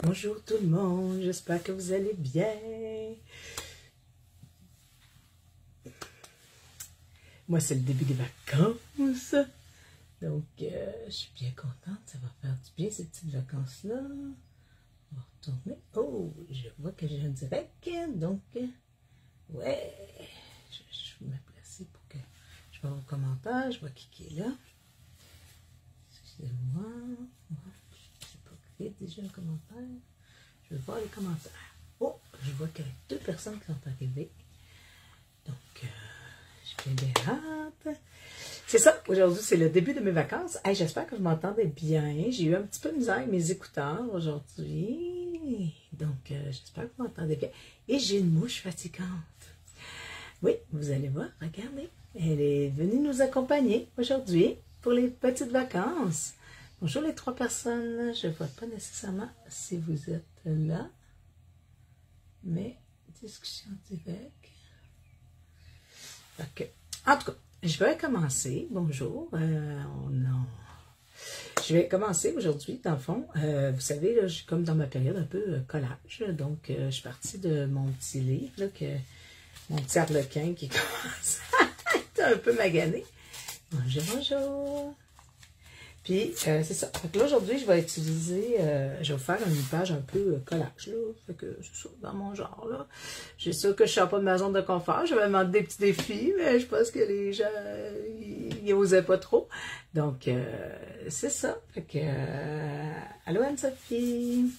Bonjour tout le monde, j'espère que vous allez bien. Moi, c'est le début des vacances. Donc, je suis bien contente. Ça va faire du bien, ces petites vacances-là. On va retourner. Oh, je vois que j'ai un direct. Donc, ouais. Je vais me placer pour que je vois vos commentaires. Je vois qui est là. Excusez-moi. Je n'ai pas créé déjà un commentaire. Je vais voir les commentaires. Oh, je vois qu'il y a 2 personnes qui sont arrivées. Donc, j'ai bien hâte. C'est ça, aujourd'hui, c'est le début de mes vacances. Hey, j'espère que vous m'entendez bien. J'ai eu un petit peu de misère avec mes écouteurs aujourd'hui. Donc, j'espère que vous m'entendez bien. Et j'ai une mouche fatigante. Oui, vous allez voir, regardez. Elle est venue nous accompagner aujourd'hui pour les petites vacances. Bonjour les 3 personnes. Je ne vois pas nécessairement si vous êtes là. Mais, discussion directe. OK. En tout cas, je vais commencer. Bonjour. Je vais commencer aujourd'hui, dans le fond. Vous savez, là, je suis comme dans ma période un peu collage. Donc, je suis partie de mon petit livre, là, mon petit arlequin qui commence à être un peu magané. Bonjour, bonjour. Puis, c'est ça. Fait que là, aujourd'hui, je vais utiliser, je vais faire une page un peu collage, là. Fait que c'est ça, dans mon genre, là. J'ai sûr que je ne sors pas de ma zone de confort. Je vais me demander des petits défis, mais je pense que les gens, ils n'osaient pas trop. Donc, c'est ça. Fait que, allô Anne-Sophie.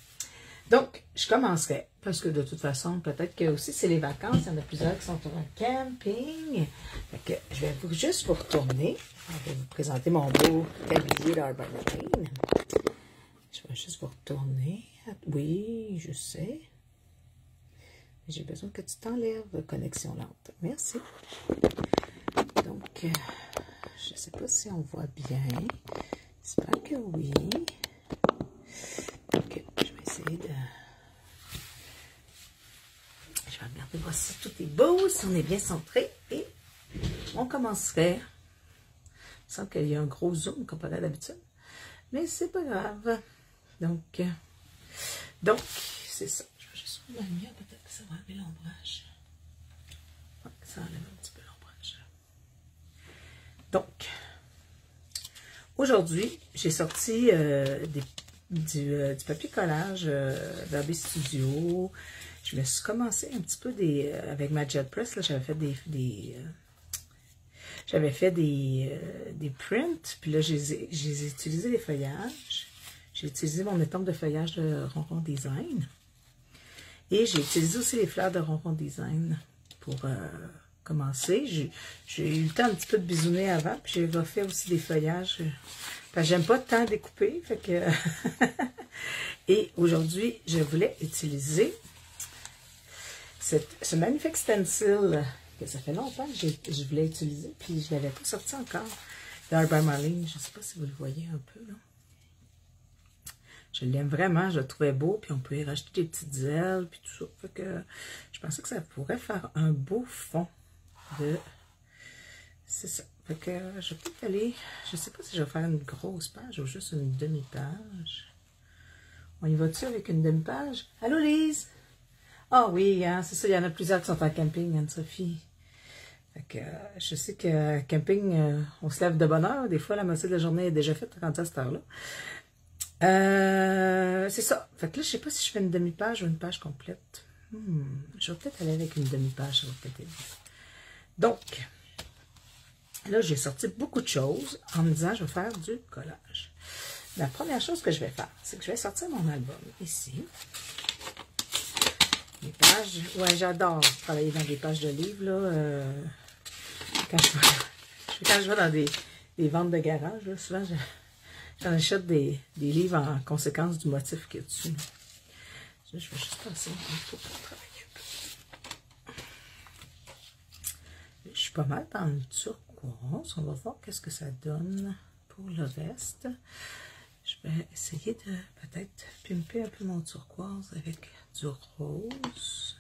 Donc, je commencerai, parce que de toute façon, peut-être que aussi c'est les vacances, il y en a plusieurs qui sont en camping. Fait que je vais juste vous retourner. Je vais vous présenter mon beau tablier d'Urban Marine. Je vais juste vous retourner. Oui, je sais. J'ai besoin que tu t'enlèves, connexion lente. Merci. Donc, je ne sais pas si on voit bien. J'espère que oui. Ok, je vais essayer de... Je vais regarder, voir si tout est beau, si on est bien centré. Et on commencerait. Il me semble qu'il y a un gros zoom comparé à d'habitude. Mais c'est pas grave. Donc, c'est ça. Je vais juste ouvrir la lumière, peut-être que ça va enlever l'ombrage. Ouais, ça enlève un petit peu l'ombrage. Donc, aujourd'hui, j'ai sorti du papier collage Verbe Studio. Je me suis commencé un petit peu avec ma Jet Press. J'avais fait des prints, puis là, j'ai utilisé les feuillages. J'ai utilisé mon étampe de feuillage de Ronron Design. Et j'ai utilisé aussi les fleurs de Ronron Design pour commencer. J'ai eu le temps un petit peu de bisouner avant, puis j'ai refait aussi des feuillages. Parce que j'aime pas tant découper, fait que... Et aujourd'hui, je voulais utiliser ce magnifique stencil que ça fait longtemps que je voulais utiliser, puis je ne l'avais pas sorti encore, d'Urban Marine. Je ne sais pas si vous le voyez un peu, là. Je l'aime vraiment, je le trouvais beau, puis on peut y rajouter des petites ailes, puis tout ça. Fait que je pensais que ça pourrait faire un beau fond de... C'est ça. Fait que je vais peut-être aller... Je ne sais pas si je vais faire une grosse page ou juste une demi-page. On y va-tu avec une demi-page? Allô, Lise? Ah oui, hein, c'est ça, il y en a plusieurs qui sont en camping, Anne-Sophie. Fait que je sais que camping, on se lève de bonne heure. Des fois, la moitié de la journée est déjà faite quand à cette heure-là. C'est ça. Fait que là, je sais pas si je fais une demi-page ou une page complète. Je vais peut-être aller avec une demi-page, ça va peut-être aider. Donc, là, j'ai sorti beaucoup de choses en me disant, je vais faire du collage. La première chose que je vais faire, c'est que je vais sortir mon album ici. Les pages, ouais, j'adore travailler dans des pages de livres, là. Quand je vais dans des ventes de garage, là, souvent, j'en achète des livres en conséquence du motif qu'il y a dessus. Je vais juste passer un peu pour travailler un peu. Je suis pas mal dans le turquoise. On va voir qu'est-ce que ça donne pour le reste. Je vais essayer de peut-être pimper un peu mon turquoise avec du rose.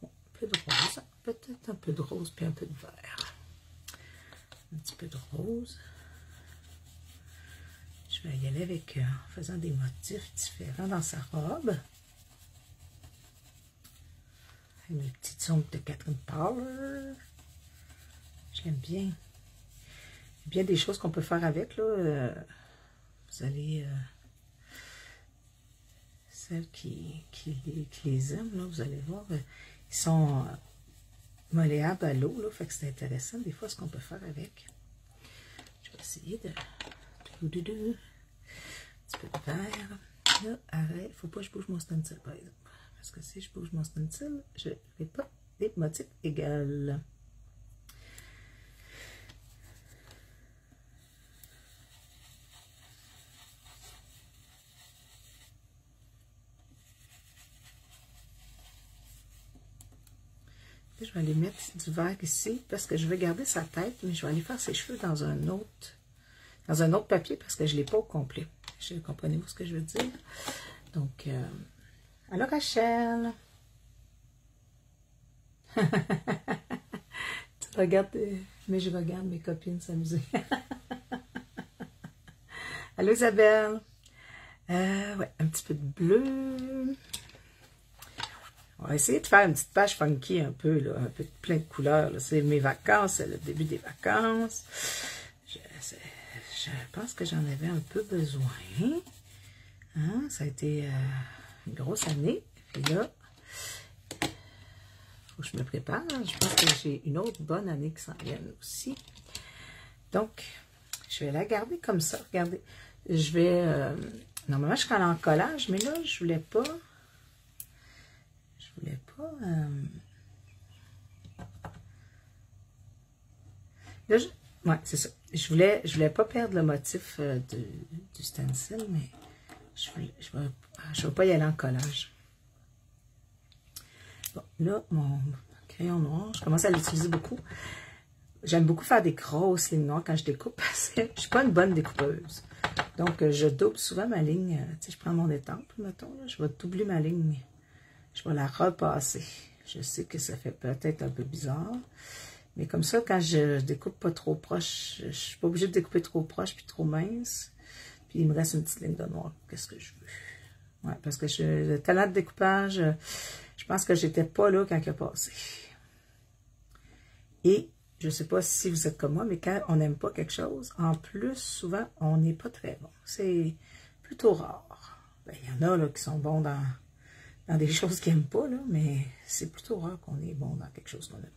Bon, un peu de rose. Peut-être un peu de rose puis un peu de vert. Un petit peu de rose. Je Je vais y aller avec, en faisant des motifs différents dans sa robe. Avec mes petites ongles de Catherine Power. Je l'aime bien. Il y a bien des choses qu'on peut faire avec, là. Vous allez... celles qui les aiment, là, vous allez voir, ils sont molléables à l'eau, là, fait que c'est intéressant, des fois, ce qu'on peut faire avec. Je vais essayer de... Un petit peu de verre. Là, arrête, faut pas que je bouge mon stencil, par exemple. Parce que si je bouge mon stencil, je n'ai pas des motifs égaux. Je vais aller mettre du vert ici parce que je vais garder sa tête, mais je vais aller faire ses cheveux dans un autre papier parce que je ne l'ai pas au complet. Comprenez-vous ce que je veux dire? Donc, allô Rachel! Tu regardes, mais je regarde mes copines s'amuser. Allô Isabelle! Ouais, un petit peu de bleu. On va essayer de faire une petite page funky un peu, là, un peu plein de couleurs. C'est mes vacances, c'est le début des vacances. Je pense que j'en avais un peu besoin. Hein? Ça a été une grosse année. Et là, il faut que je me prépare. Je pense que j'ai une autre bonne année qui s'en vient aussi. Donc, je vais la garder comme ça. Regardez, je vais... normalement, je serai en collage, mais là, je voulais pas... Là, ouais, c'est ça. Je voulais pas perdre le motif du stencil, mais je vais pas y aller en collage. Bon, là, mon crayon noir, je commence à l'utiliser beaucoup. J'aime beaucoup faire des grosses lignes noires quand je découpe parce que je suis pas une bonne découpeuse. Donc, je double souvent ma ligne. Tu sais, je prends mon étampe, mettons, là, je vais doubler ma ligne. Je vais la repasser. Je sais que ça fait peut-être un peu bizarre. Mais comme ça, quand je découpe pas trop proche, je suis pas obligée de découper trop proche puis trop mince. Puis il me reste une petite ligne de noir. Qu'est-ce que je veux? Ouais, parce que le talent de découpage, je pense que j'étais pas là quand il a passé. Et je sais pas si vous êtes comme moi, mais quand on n'aime pas quelque chose, en plus, souvent, on n'est pas très bon. C'est plutôt rare. Ben, il y en a là, qui sont bons dans des choses qu'ils n'aiment pas, là, mais c'est plutôt rare qu'on est bon dans quelque chose qu'on n'aime pas.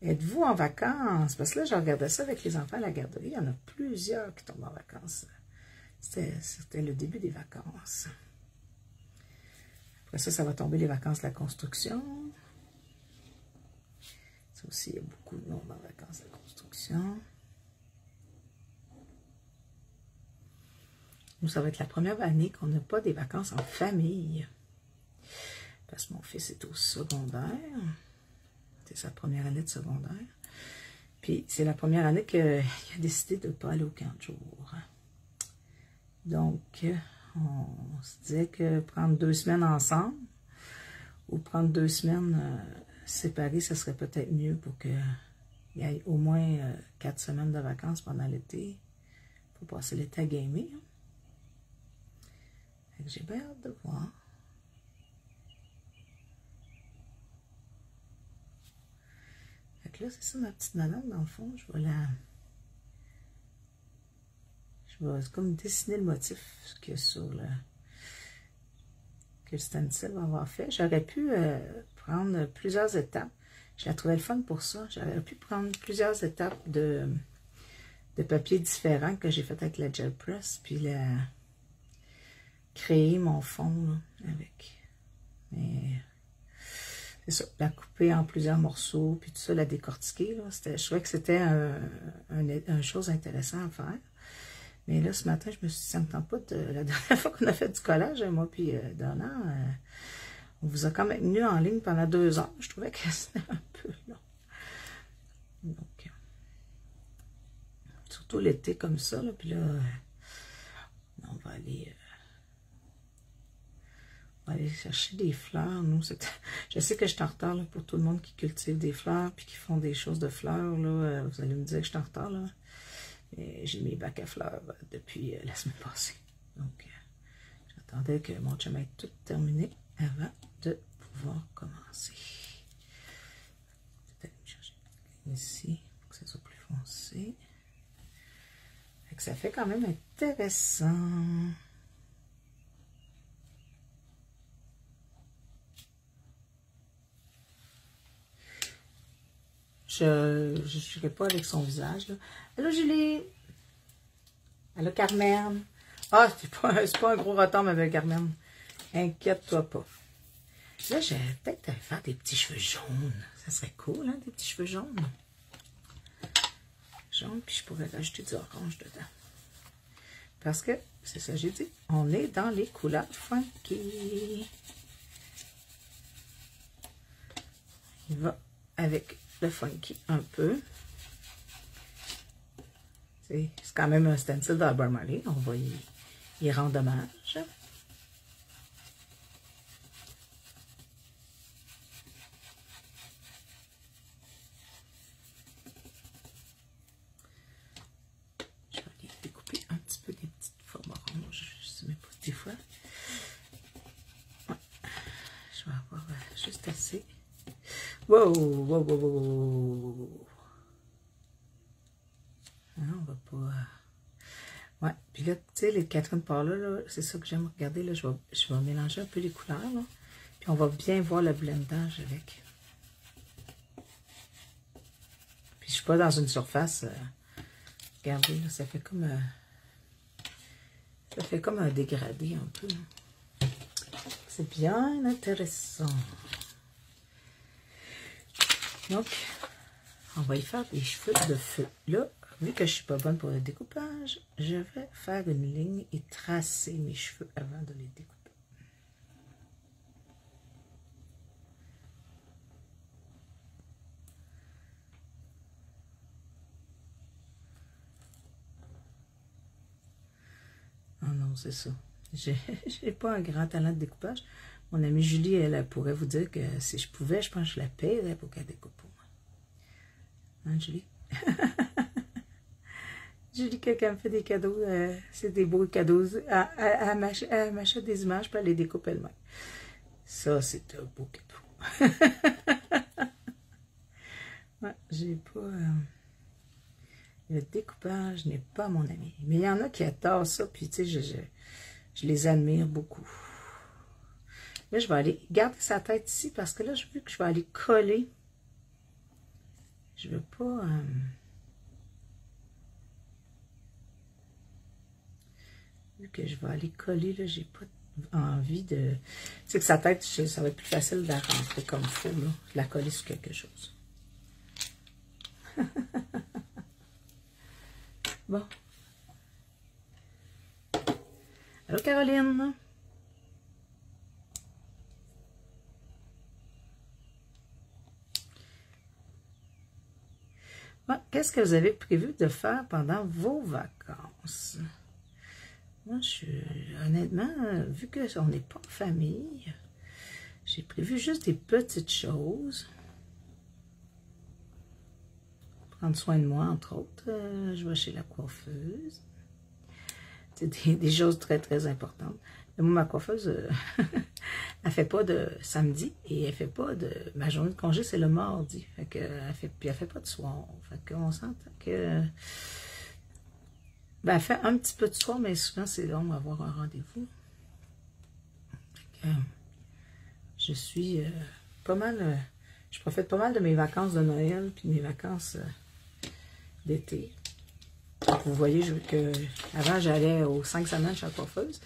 Êtes-vous en vacances? Parce que là, je regardais ça avec les enfants à la garderie. Il y en a plusieurs qui tombent en vacances. C'était le début des vacances. Après ça, ça va tomber les vacances de la construction. Ça aussi, il y a beaucoup de monde en vacances de la construction. Nous, ça va être la première année qu'on n'a pas des vacances en famille. Parce que mon fils est au secondaire. C'est sa première année de secondaire. Puis, c'est la première année qu'il a décidé de ne pas aller au camp de jour. Donc, on se disait que prendre 2 semaines ensemble ou prendre 2 semaines séparées, ça serait peut-être mieux pour qu'il y ait au moins 4 semaines de vacances pendant l'été pour passer l'été à gamer. J'ai bien hâte de voir. Fait que là, c'est ça ma petite madame, dans le fond. Je vais comme dessiner le motif qu'il y a sur que le stencil va avoir fait. J'aurais pu prendre plusieurs étapes. Je la trouvais le fun pour ça. J'aurais pu prendre plusieurs étapes de papier différents que j'ai fait avec la gel press, puis créer mon fond là, avec. Mais c'est ça, la couper en plusieurs morceaux, puis tout ça, la décortiquer. Là, je trouvais que c'était une chose intéressante à faire. Mais là, ce matin, je me suis dit, ça ne me tente pas de... La dernière fois qu'on a fait du collage, moi puis Donna, on vous a quand même tenu en ligne pendant 2 heures. Je trouvais que c'était un peu long. Donc, surtout l'été comme ça, là, puis là, on va aller On va aller chercher des fleurs. Nous, je sais que je suis en retard là, pour tout le monde qui cultive des fleurs puis qui font des choses de fleurs. Là. Vous allez me dire que je suis en retard. Là. J'ai mis bacs à fleurs depuis la semaine passée. Donc, j'attendais que mon chemin ait tout terminé avant de pouvoir commencer. Peut-être me chercher ici pour que ça soit plus foncé. Fait que ça fait quand même intéressant. Je ne serai pas avec son visage. Là. Allô, Julie! Allô, Carmen! Ah, c'est pas un gros retard, ma belle Carmen. Inquiète-toi pas. Là, j'ai peut-être à faire des petits cheveux jaunes. Ça serait cool, hein, des petits cheveux jaunes. Jaune, puis je pourrais rajouter du orange dedans. Parce que, c'est ça que j'ai dit, on est dans les couleurs funky. Il va avec le funky un peu. C'est quand même un stencil d'Albert Marley. On va y rendre hommage. Je vais aller découper un petit peu des petites formes oranges. Je ne sais même pas des fois. Ouais. Je vais avoir juste assez. Wow, wow, wow, wow. Non, on va pas... Ouais, puis là, tu sais, les Catherine Paula, là, c'est ça que j'aime regarder. Là, je vais mélanger un peu les couleurs. Là, puis on va bien voir le blendage avec. Puis je suis pas dans une surface. Regardez, là, ça fait comme un dégradé un peu. C'est bien intéressant. Donc, on va y faire des cheveux de feu. Là, vu que je suis pas bonne pour le découpage, je vais faire une ligne et tracer mes cheveux avant de les découper. Ah non, c'est ça. J'ai pas un grand talent de découpage. Mon amie Julie, elle pourrait vous dire que si je pouvais, je pense que je la paierais pour qu'elle découpe pour moi. Hein, Julie? Julie, quelqu'un me fait des cadeaux, c'est des beaux cadeaux. Elle m'achète des images pour elle les découper elle-même. Ça, c'est un beau cadeau. Ouais, j'ai pas... le découpage n'est pas mon ami. Mais il y en a qui adorent ça, puis tu sais, je les admire beaucoup. Là, je vais aller garder sa tête ici, parce que là, vu que je vais aller coller, je veux pas... vu que je vais aller coller, là, j'ai pas envie de... Tu sais que sa tête, ça va être plus facile de la rentrer comme il faut, là, de la coller sur quelque chose. Bon. Allô, Caroline? Bon, qu'est-ce que vous avez prévu de faire pendant vos vacances? Moi, honnêtement, vu qu'on n'est pas en famille, j'ai prévu juste des petites choses. Prendre soin de moi, entre autres. Je vais chez la coiffeuse. C'est des choses très, très importantes. Mais moi, ma coiffeuse, elle fait pas de samedi et elle fait pas de... Ma journée de congé, c'est le mardi. Fait que, puis elle fait pas de soir. Fait qu'on s'entend que... Ben, elle fait un petit peu de soir, mais souvent, c'est long d'avoir un rendez-vous. Je suis pas mal... je profite pas mal de mes vacances de Noël puis de mes vacances d'été. Vous voyez que avant j'allais aux 5 semaines chez la coiffeuse,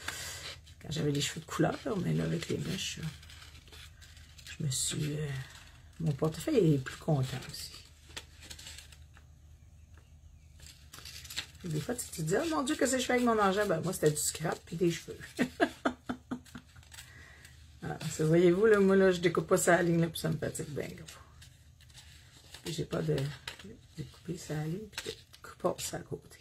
quand j'avais les cheveux de couleur, mais là, avec les mèches, je me suis... mon portefeuille est plus content aussi. Et des fois, tu te dis, oh mon Dieu, qu'est-ce que je fais avec mon argent? Ben, moi, c'était du scrap puis des cheveux. Alors, voyez-vous, là, moi, là, je découpe pas ça à la ligne, là, puis ça me fatigue bien gros. Puis j'ai pas de découper ça à la ligne, puis de couper ça à côté.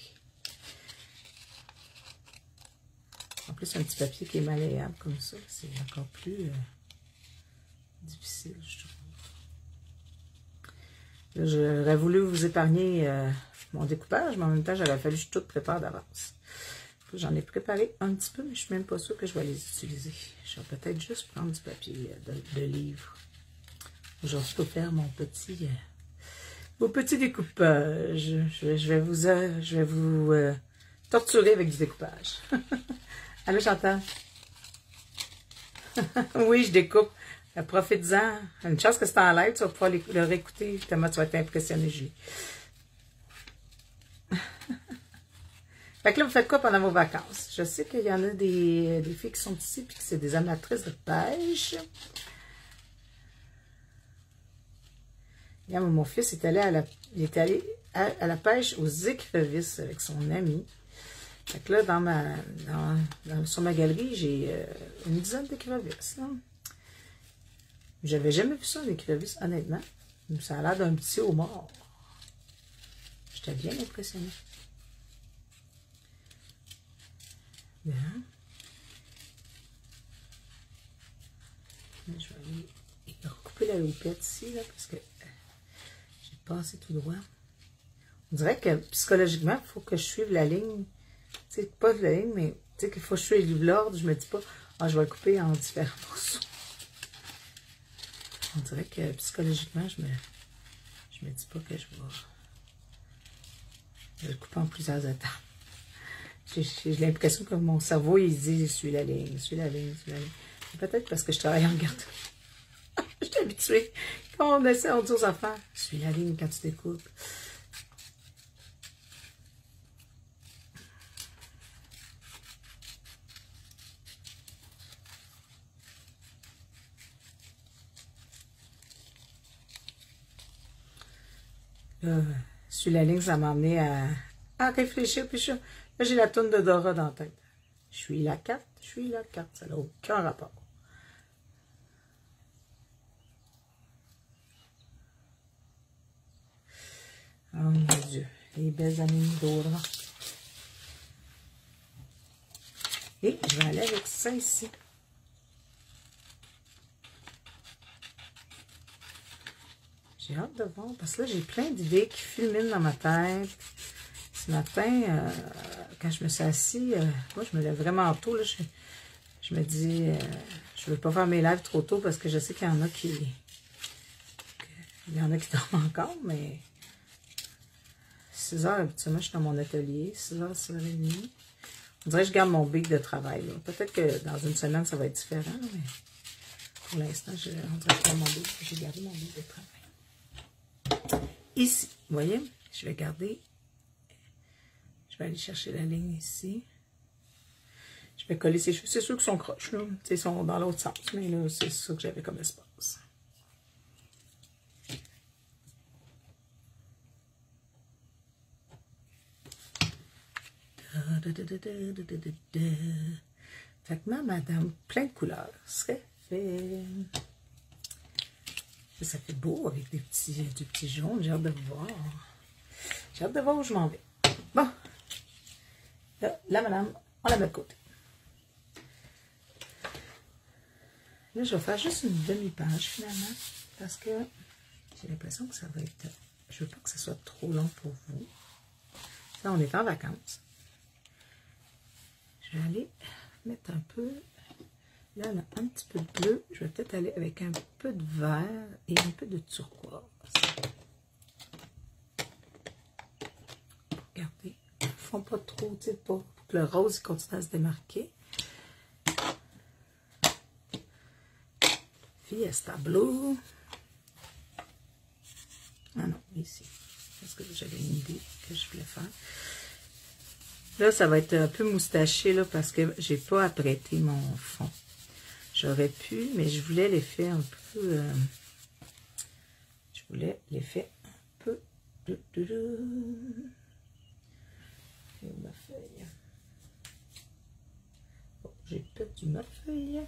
Donc, plus, un petit papier qui est malléable comme ça, c'est encore plus difficile, je trouve. J'aurais voulu vous épargner mon découpage, mais en même temps, j'aurais fallu que je tout prépare d'avance. J'en ai préparé un petit peu, mais je ne suis même pas sûre que je vais les utiliser. Je vais peut-être juste prendre du papier de livre. Aujourd'hui, je vais faire mon petit découpage. Je vais vous torturer avec du découpage. Allô, Chantal? Oui, je découpe. Profite-en. Une chance que c'est en live, tu vas pouvoir le réécouter. Tellement tu vas être impressionné, Julie. Fait que là, vous faites quoi pendant vos vacances? Je sais qu'il y en a des filles qui sont ici et que c'est des amatrices de pêche. Regarde, mon fils est allé à la pêche aux écrevisses avec son ami. Fait que là, sur ma galerie, j'ai une dizaine d'écrevisses. J'avais jamais vu ça, l'écrevisse, honnêtement. Ça a l'air d'un petit homard. J'étais bien impressionnée. Bien. Je vais aller recouper la loupette ici, là, parce que j'ai passé tout droit. On dirait que psychologiquement, il faut que je suive la ligne. Tu sais, pas de la ligne, mais tu sais qu'il faut que je suive l'ordre. Je me dis pas, je vais le couper en différents morceaux. On dirait que psychologiquement, je me dis pas que je vais le couper en plusieurs étapes. J'ai l'impression que mon cerveau, il dit, suis la ligne, suis la ligne, suis la ligne. Peut-être parce que je travaille en garde. Je suis habituée. Quand on essaie, on dit aux enfants, suis la ligne quand tu découpes. Suis la ligne, ça m'a amené à réfléchir. Puis là, j'ai la toune de Dora dans la tête. Je suis la carte, ça n'a aucun rapport. Oh mon Dieu, les belles amies Dora. Et je vais aller avec ça ici. J'ai hâte de voir, parce que là, j'ai plein d'idées qui fulminent dans ma tête. Ce matin, quand je me suis assise, moi, je me lève vraiment tôt. Là, je me dis, je ne veux pas faire mes lives trop tôt parce que je sais qu'il y en a qui dorment encore, mais 6 heures, habituellement, je suis dans mon atelier. 6 heures, 6h30. On dirait que je garde mon bic de travail. Peut-être que dans une semaine, ça va être différent, mais pour l'instant, on dirait que j'ai gardé mon bic de travail. Ici, vous voyez, je vais aller chercher la ligne ici. Je vais coller ces cheveux. C'est sûr qu'ils sont croches, là. Ils sont dans l'autre sens, mais là, c'est ça que j'avais comme espace. Fait que madame, plein de couleurs. Serait fait. Ça fait beau avec des petits jaunes. J'ai hâte de voir. J'ai hâte de voir où je m'en vais. Bon. Là, madame, on la met de côté. Là, je vais faire juste une demi-page, finalement. Parce que j'ai l'impression que ça va être... Je veux pas que ça soit trop long pour vous. Là, on est en vacances. Je vais aller mettre un peu... Là, on a un petit peu de bleu. Je vais peut-être aller avec un peu de vert et un peu de turquoise. Regardez. Ils ne font pas trop, tu sais, pour que le rose continue à se démarquer. Fiesta Blue. Ah non, ici. Parce que j'avais une idée que je voulais faire. Là, ça va être un peu moustaché, là, parce que j'ai pas apprêté mon fond. J'aurais pu, mais je voulais l'effet un peu... je voulais l'effet un peu... Et ma feuille. Bon, j'ai perdu ma feuille.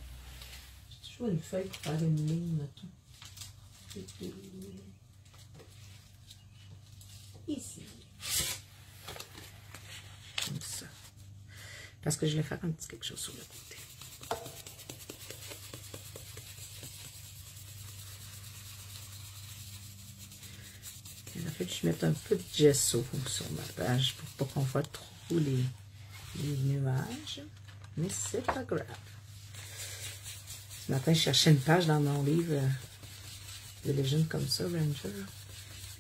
J'ai toujours une feuille pour faire une ligne, mettons. Ici. Comme ça. Parce que je vais faire un petit quelque chose sur le côté. Il a fallu que je mette un peu de gesso sur ma page pour pas qu'on voit trop les nuages. Mais c'est pas grave. Ce matin, je cherchais une page dans mon livre de légendes comme ça, Ranger.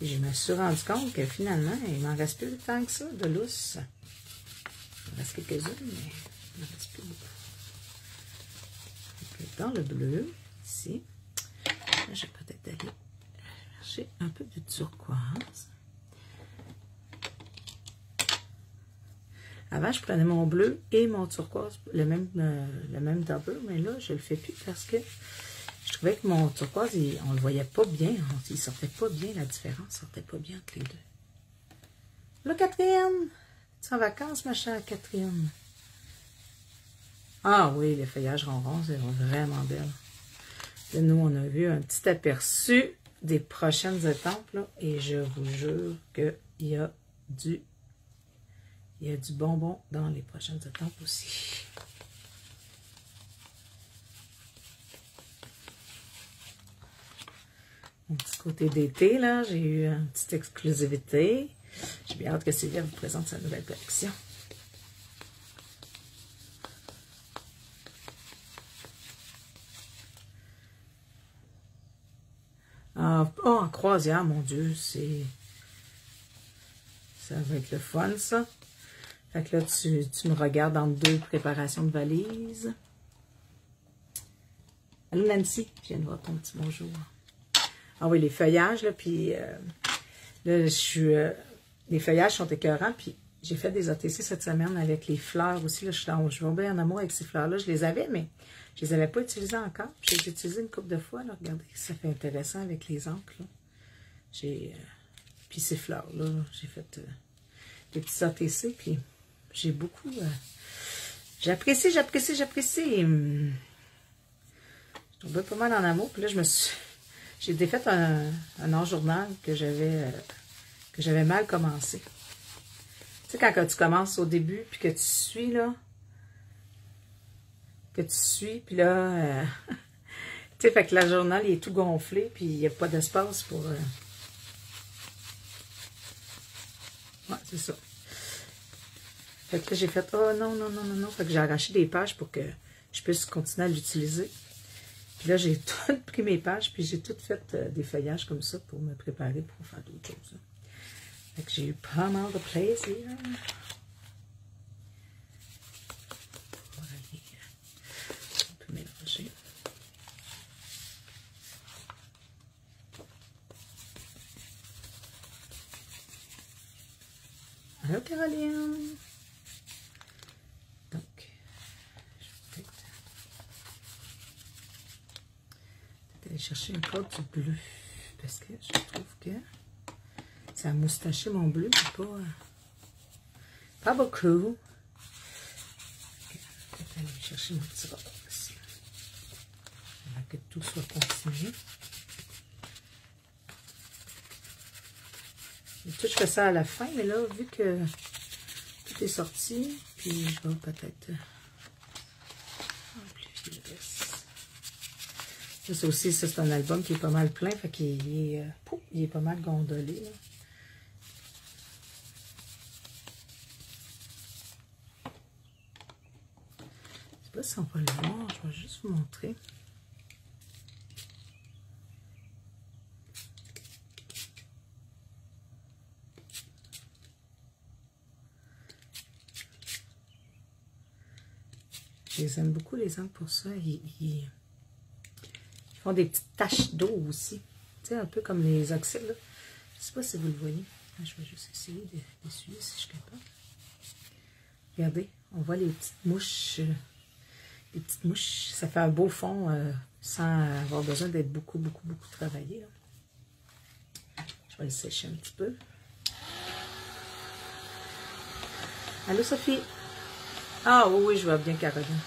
Et je me suis rendu compte que finalement, il m'en reste plus tant que ça, de lousse. Il m'en reste quelques-unes, mais il m'en reste plus beaucoup. Donc, dans le bleu, ici, là, je vais peut-être aller chercher un peu de turquoise. Avant, je prenais mon bleu et mon turquoise, le même double, mais là, je le fais plus parce que je trouvais que mon turquoise, on le voyait pas bien. Il sortait pas bien, la différence sortait pas bien entre les deux. Là, Catherine! Tu es en vacances, ma chère Catherine? Ah oui, les feuillages ronrons, c'est vraiment belle. Là, nous, on a vu un petit aperçu des prochaines étapes, là, et je vous jure qu'il y a du bonbon dans les prochaines étapes aussi. Mon petit côté d'été, là, j'ai eu une petite exclusivité. J'ai bien hâte que Sylvia vous présente sa nouvelle collection. Ah, oh, en croisière, mon Dieu, ça va être le fun, ça. Fait que là, tu me regardes en deux préparations de valises. Allô, Nancy, je viens de voir ton petit bonjour. Ah oui, les feuillages, là, puis là, les feuillages sont écœurants, puis j'ai fait des ATC cette semaine avec les fleurs aussi, là, je suis tombée en amour avec ces fleurs-là, je les avais, mais je les avais pas utilisées encore, j'ai utilisé une couple de fois, là, regardez, ça fait intéressant avec les encres, là. Puis ces fleurs-là, j'ai fait des petits ATC, puis j'ai beaucoup, j'apprécie, je tombais pas mal en amour, puis là, j'ai défait un enjournal que j'avais mal commencé. Tu sais, quand tu commences au début, puis que tu suis, là, puis là, tu sais, fait que le journal, il est tout gonflé, puis il n'y a pas d'espace pour... Ouais, c'est ça. Fait que là, j'ai fait, oh non, fait que j'ai arraché des pages pour que je puisse continuer à l'utiliser. Puis là, j'ai tout pris mes pages, puis j'ai tout fait des feuillages comme ça pour me préparer pour faire d'autres choses. Fait que j'ai eu pas mal de plaisir. On va aller un peu mélanger. Allô, Caroline! Donc, je vais peut-être aller chercher encore du bleu, parce que je trouve que ça a moustaché mon bleu, mais pas beaucoup. Je vais aller chercher mon petit rose aussi, avant que tout soit continué. Tout, je fais ça à la fin, mais là, vu que tout est sorti, puis je vais peut-être amplifier le reste. Ça aussi, c'est un album qui est pas mal plein, fait qu'il est pas mal gondolé, là. Je sais pas si on va le voir, je vais juste vous montrer. Je les aime beaucoup, les encres, pour ça. Ils font des petites taches d'eau aussi. Tu sais, un peu comme les oxydes, là. Je sais pas si vous le voyez. Je vais juste essayer d'essuyer si je suis capable. Regardez, on voit les petites mouches. Les petites mouches. Ça fait un beau fond sans avoir besoin d'être beaucoup travaillé, là. Je vais le sécher un petit peu. Allô, Sophie? Ah oui, je vais bien, Caroline.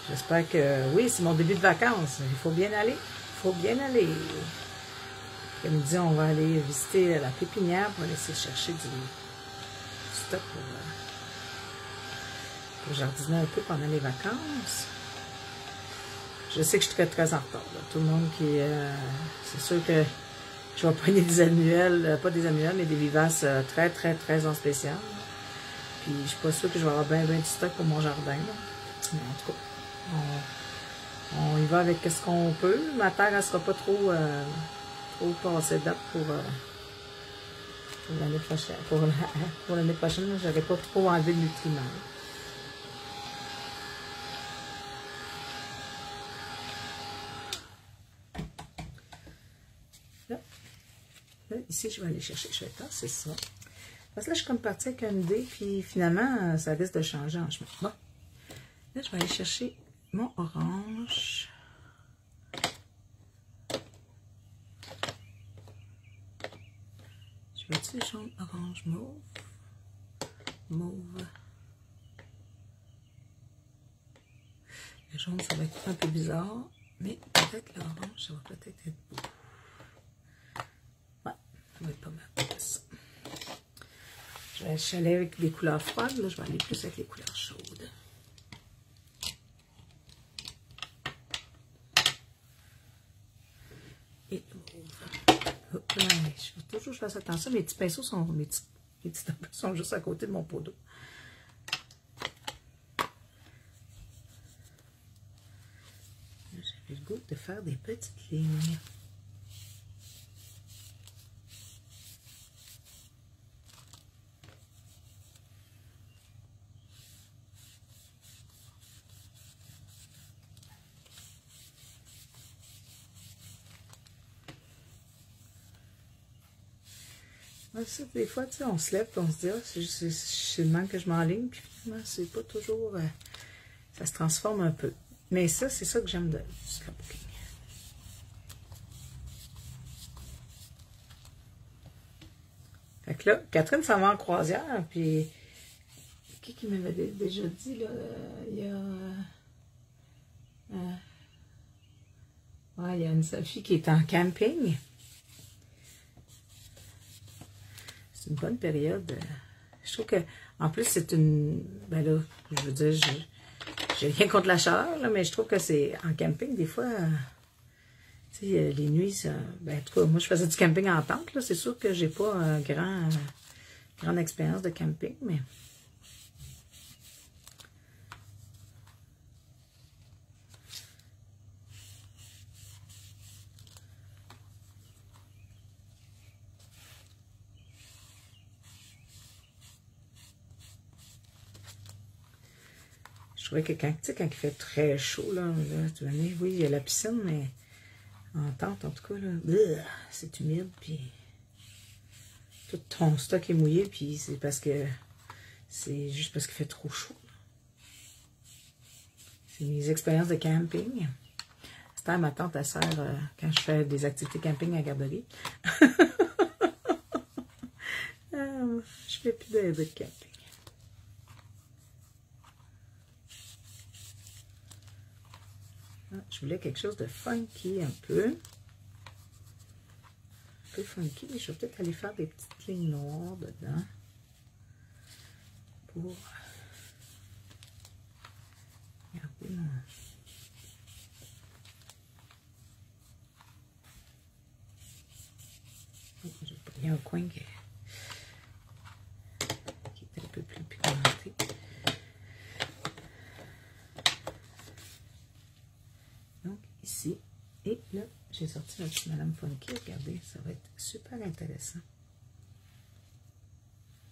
J'espère que... Oui, c'est mon début de vacances. Il faut bien aller. Il faut bien aller. Comme dit, on va aller visiter la pépinière pour laisser chercher du stock Je jardinais un peu pendant les vacances. Je sais que je suis très, très en retard. Là. Tout le monde qui... c'est sûr que je vais prendre des annuels, pas des annuels, mais des vivaces très, très, très en spécial. Puis je suis pas sûre que je vais avoir bien, bien du stock pour mon jardin. Là. Mais en tout cas, on y va avec ce qu'on peut. Ma terre, elle sera pas trop, trop passée date pour l'année prochaine. Pour l'année prochaine, j'avais pas trop enlevé de nutriments. Là, ici, je vais aller chercher. Je vais tasser ça. Parce que là, je suis comme partie avec une idée, puis finalement, ça risque de changer en chemin. Bon. Là, je vais aller chercher mon orange. Je vais utiliser jaune, orange, mauve. Mauve. Le jaune, ça va être un peu bizarre, mais peut-être l'orange, ça va peut-être être beau. Ouais, ça va être pas mal. Ça. Je vais aller avec des couleurs froides, là, je vais aller plus avec les couleurs chaudes. Et mauve. Ouais, je vais toujours faire attention. Mes petits pinceaux sont, mes petits tampons sont juste à côté de mon pot d'eau. J'ai le goût de faire des petites lignes. Ça, des fois, tu sais, on se lève et on se dit, ah, c'est le manque que je m'enligne, puis finalement, c'est pas toujours... ça se transforme un peu. Mais ça, c'est ça que j'aime du scrapbooking. Fait que là, Catherine s'en va en croisière, puis... Qui m'avait déjà dit, là, il y a... ouais, il y a une Sophie qui est en camping. C'est une bonne période. Je trouve que, en plus, c'est une... Ben là, je veux dire, j'ai rien contre la chaleur, là, mais je trouve que c'est en camping, des fois, tu sais, les nuits, ça... Ben, en tout cas, moi, je faisais du camping en tente, là. C'est sûr que j'ai pas une grande expérience de camping, mais... Je trouvais que quand il fait très chaud, là tu vois, oui, il y a la piscine, mais en tente, en tout cas, là, c'est humide, puis tout ton stock est mouillé, puis c'est parce que c'est juste parce qu'il fait trop chaud. C'est mes expériences de camping. C'était à ma tante, elle sert quand je fais des activités camping à la garderie. Je fais plus de camping. Je voulais quelque chose de funky un peu. Un peu funky, mais je vais peut-être aller faire des petites lignes noires dedans. Pour garder mon... Oh, il y a un coin qui est un peu plus pigmenté. Donc ici, et là, j'ai sorti ma petite Madame Funky. Regardez, ça va être super intéressant.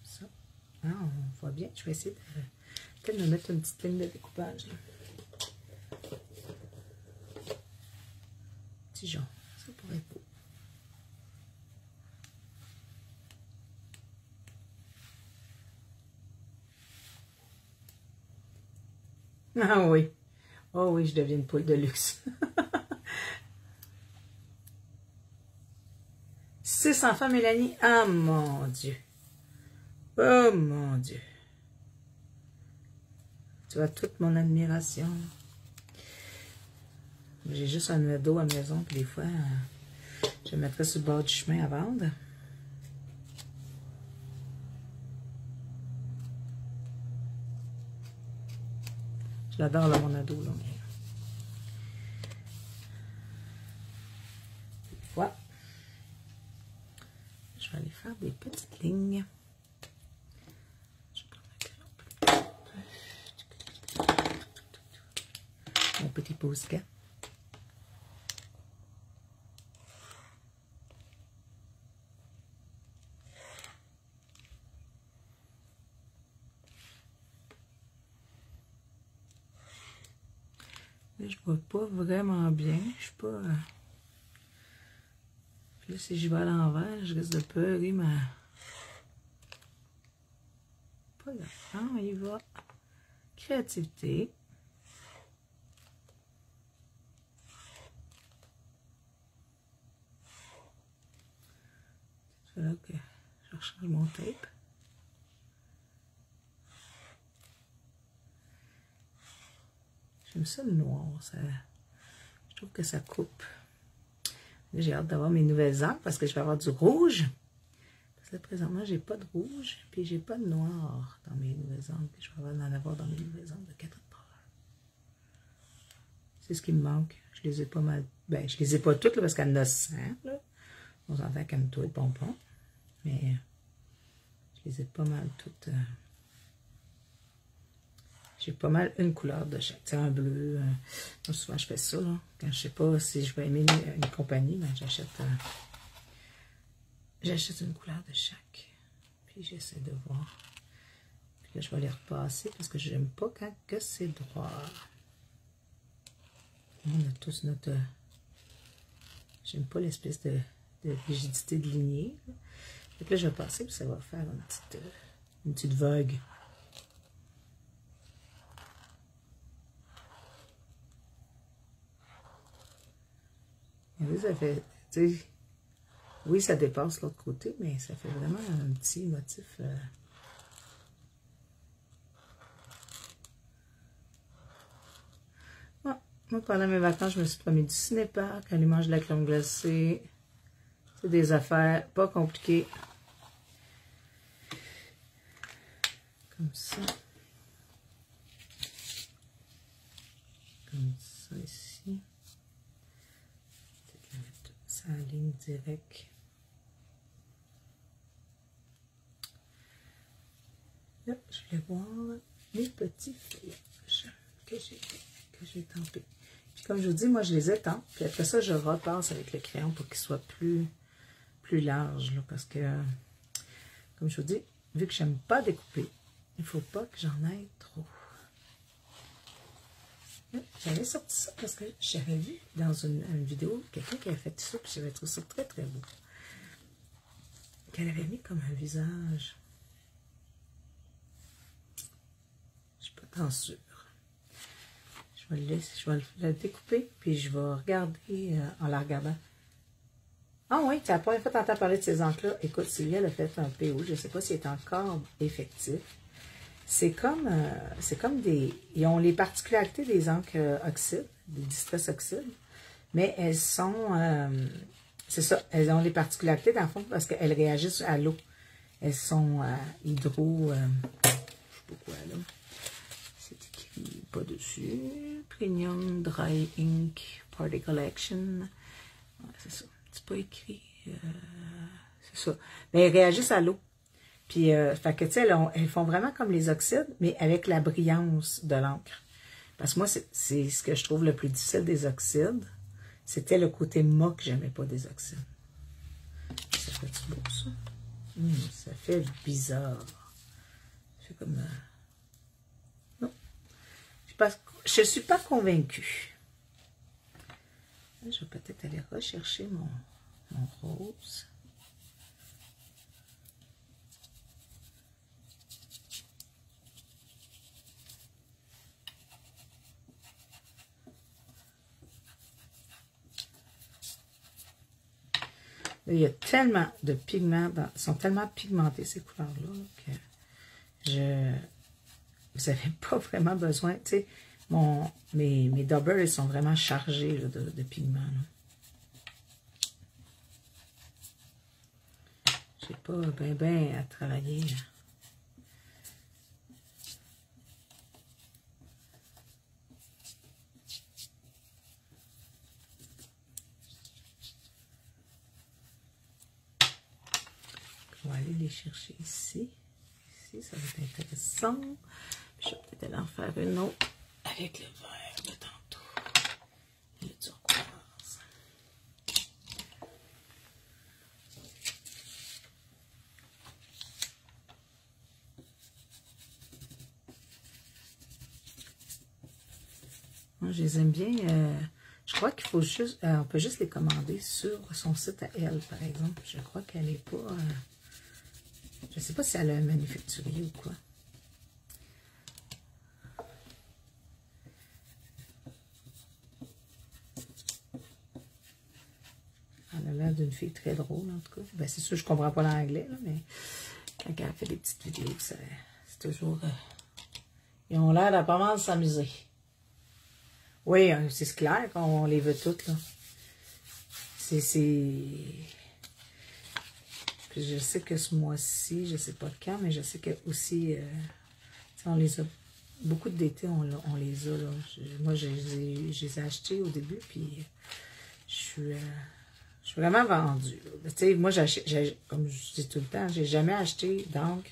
Ça, ah, on voit bien. Je vais essayer de peut-être me mettre une petite ligne de découpage. Là. Petit jaune, ça pourrait être beau. Ah oui. Oh oui, je deviens une poule de luxe. 6 enfants, Mélanie. Ah, mon Dieu. Oh, mon Dieu. Tu as toute mon admiration. J'ai juste un ado à la maison, puis des fois, je le mettrais sur le bord du chemin à vendre. Je l'adore, là, mon ado, là. Mais... Voilà. Je vais aller faire des petites lignes. Mon petit pouce-cat. Là, je vois pas vraiment bien. Je suis pas... Puis là, si je vais à l'envers, je risque de pleurer ma... Pas grave. On y va. Créativité. C'est là que je rechange mon tape. J'aime ça le noir. Ça... Je trouve que ça coupe. J'ai hâte d'avoir mes nouvelles encres parce que je vais avoir du rouge. Parce que présentement, j'ai pas de rouge. Puis j'ai pas de noir dans mes nouvelles encres. Je vais en avoir dans mes nouvelles encres de 4 heures. C'est ce qui me manque. Je les ai pas mal. Ben, je les ai pas toutes là, parce qu'elle en a 100. Là. On s'entend comme tout le pompon. Mais je les ai pas mal toutes. J'ai pas mal une couleur de chaque. C'est un bleu. Moi, souvent, je fais ça. Là. Quand je sais pas si je vais aimer une compagnie, ben, j'achète une couleur de chaque. Puis j'essaie de voir. Puis là, je vais les repasser parce que j'aime pas quand que c'est droit. On a tous notre... J'aime pas l'espèce de rigidité de lignée. Donc là, je vais passer puis ça va faire une petite vogue. Ça fait, tu sais, oui, ça dépasse l'autre côté, mais ça fait vraiment un petit motif. Bon, moi, pendant mes vacances, je me suis promis du ciné-parc, aller manger de la crème glacée. C'est des affaires pas compliquées. Comme ça. Comme ça ici. Ça en ligne directe. Là, je vais voir mes petits feuillages que j'ai tempés. Puis comme je vous dis, moi je les étends. Puis après ça, je repasse avec le crayon pour qu'ils soient plus larges. Là, parce que, comme je vous dis, vu que j'aime pas découper, il ne faut pas que j'en aille trop. J'avais sorti ça parce que j'avais vu dans une vidéo quelqu'un qui avait fait ça, puis j'avais trouvé ça très très beau. Qu'elle avait mis comme un visage. Je suis pas tant sûre. Je vais la découper, puis je vais regarder en la regardant. Ah oui, tu as pas fait entendre parler de ces encres-là. Écoute, Sylvia elle a fait un PO, je ne sais pas s'il est encore effectif. C'est comme des... Ils ont les particularités des encres oxydes, des distress oxydes, mais elles sont... c'est ça, elles ont les particularités dans le fond parce qu'elles réagissent à l'eau. Elles sont hydro... je sais pas quoi là. C'est écrit pas dessus. Premium Dry Ink Particle Action. Ouais, c'est ça. C'est pas écrit. C'est ça. Mais elles réagissent à l'eau. Puis, fait que, tu sais, elles font vraiment comme les oxydes, mais avec la brillance de l'encre. Parce que moi, c'est ce que je trouve le plus difficile des oxydes. C'était le côté mat que j'aimais pas des oxydes. Ça fait-tu beau, ça? Ça fait bizarre. Ça fait comme... Non. Je suis pas convaincue. Je vais peut-être aller rechercher mon rose. Il y a tellement de pigments, ils sont tellement pigmentés ces couleurs-là que vous n'avez pas vraiment besoin, tu sais, mes daubers, ils sont vraiment chargés là, de pigments. Je n'ai pas bien à travailler. vais aller les chercher ici. Ici, ça va être intéressant. Puis je vais peut-être aller en faire une autre avec le vert de tantôt. Le turquoise. Moi, je les aime bien. Je crois qu'il faut juste... on peut juste les commander sur son site à elle, par exemple. Je crois qu'elle n'est pas... je ne sais pas si elle a un manufacturier ou quoi. Elle a l'air d'une fille très drôle, en tout cas. Ben, c'est sûr, je ne comprends pas l'anglais, mais quand elle fait des petites vidéos, c'est toujours... ils ont l'air de pas mal s'amuser. Oui, c'est clair qu'on les veut toutes, là. Puis je sais que ce mois-ci, je ne sais pas quand, mais je sais que aussi, on les a, beaucoup d'été, on les a, là. Moi, je les ai achetés au début, puis je suis vraiment vendue. Tu sais, moi, comme je dis tout le temps, j'ai jamais acheté d'encre,